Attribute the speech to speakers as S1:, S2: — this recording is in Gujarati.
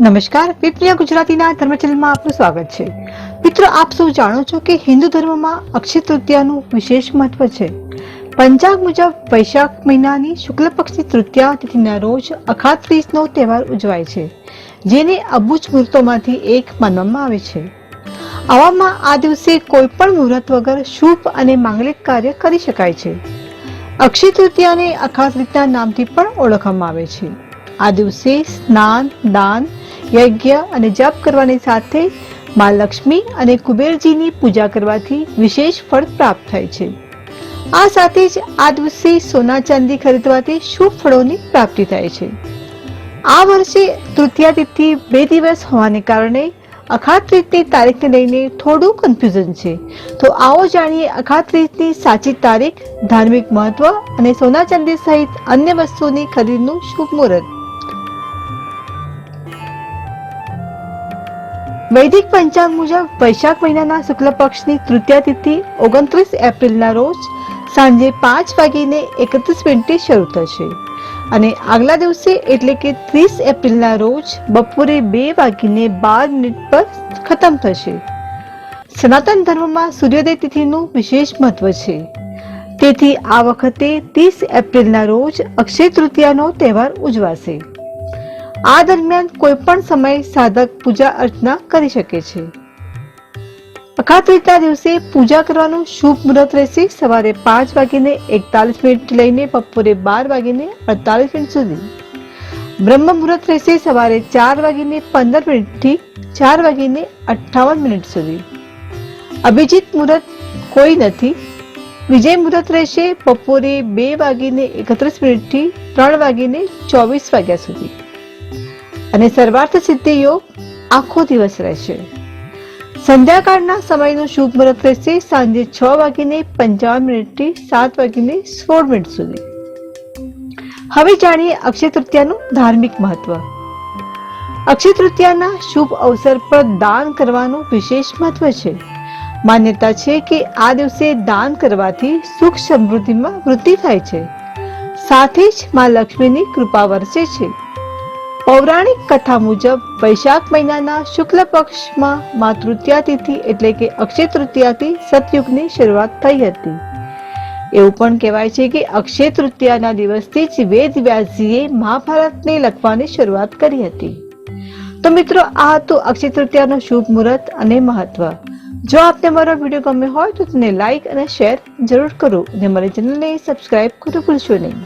S1: નમસ્કાર, પીપલિયા ગુજરાતીના ધર્મ ચેનલમાં આપનું સ્વાગત છે। મિત્રો, આપ સૌ જાણો છો કે હિન્દુ ધર્મમાં અક્ષય તૃતીયાનું વિશેષ મહત્વ છે। પંચાંગ મુજબ વૈશાખ મહિનાની શુક્લ પક્ષની તૃતીયા તિથિના રોજ અખાત ત્રીજનો તહેવાર ઉજવાય છે, જેને અબુજ મુહૂર્તોમાંથી એક માનવામાં આવે છે। આવામાં આ દિવસે કોઈ પણ મુહૂર્ત વગર શુભ અને માંગલિક કાર્ય કરી શકાય છે। અક્ષય તૃતીયાને અખાત ત્રીજના નામથી પણ ઓળખવામાં આવે છે। આ દિવસે સ્નાન, દાન, યજ્ઞ અને જપ કરવાની સાથે માં લક્ષ્મી અને કુબેરજીની પૂજા કરવાથી વિશેષ ફળ પ્રાપ્ત થાય છે। આ સાથે જ આ દિવસે સોના ચાંદી ખરીદવાથી શુભ ફળોની પ્રાપ્તિ થાય છે। આ વર્ષે તૃતીયા તિથિ 2 દિવસ હોવાને કારણે અખાત ત્રીજની તારીખને લઈને થોડું કન્ફ્યુઝન છે। તો આવો જાણીએ અખાત ત્રીજની સાચી તારીખ, ધાર્મિક મહત્વ અને સોના ચાંદી સહિત અન્ય વસ્તુઓની ખરીદનું શુભ મુહૂર્ત। વૈદિક પંચાંગ મુજબ વૈશાખ મહિનાના શુક્લ પક્ષની તૃતીયા તિથિ 29 એપ્રિલના રોજ સાંજે 5:31 શરૂ થશે અને આગલા દિવસે એટલે કે 30 એપ્રિલના રોજ બપોરે 2:12 પર ખતમ થશે। સનાતન ધર્મમાં સૂર્યોદય તિથિનું વિશેષ મહત્વ છે, તેથી આ વખતે 30 એપ્રિલના રોજ અક્ષય તૃતીયાનો તહેવાર ઉજવાશે। આ દરમિયાન કોઈ પણ સમય સાધક પૂજા અર્ચના કરી શકે છે। અખાત ત્રીજના દિવસે પૂજા કરવાનું શુભ મુહૂર્ત રહેશે સવારે 5:41 લઈને બપોરે 12:48 સુધી। બ્રહ્મ મુહૂર્ત રહેશે સવારે 4:15 થી 4:58 સુધી। અભિજીત મુહૂર્ત કોઈ નથી। વિજય મુહૂર્ત રહેશે બપોરે 2:31 થી 3:24 સુધી અને સર્વાર્થ સિદ્ધિ યોગ આખો દિવસ રહેશે। સંધ્યાકાળના સમયનું શુભ મુહૂર્ત રહેશે સાંજે 6:55 થી 7:16 સુધી। હવે જાણીએ અક્ષય તૃતીયાનું ધાર્મિક મહત્વ। અક્ષય તૃતીયાના શુભ અવસર પર દાન કરવાનું વિશેષ મહત્વ છે। માન્યતા છે કે આ દિવસે દાન કરવાથી સુખ સમૃદ્ધિમાં વૃદ્ધિ થાય છે, સાથે જ માં લક્ષ્મીની કૃપા વરસે છે। પૌરાણિક કથા મુજબ વૈશાખ મહિનાના શુક્લ પક્ષમાં માં તૃતીયા તિથિ એટલે કે અક્ષય તૃતીયાથી સતયુગની શરૂઆત થઈ હતી। એવું પણ કહેવાય છે કે અક્ષય તૃતીયાના દિવસથી જ વેદ વ્યાસજીએ મહાભારતને લખવાની શરૂઆત કરી હતી। તો મિત્રો, આ હતું અક્ષય તૃતીયાનું શુભ મુહૂર્ત અને મહત્વ। જો આપને મારો વિડીયો ગમ્યો હોય તો તેને લાઈક અને શેર જરૂર કરો અને મારી ચેનલને સબસ્ક્રાઇબ કરવું ભૂલશો નહીં।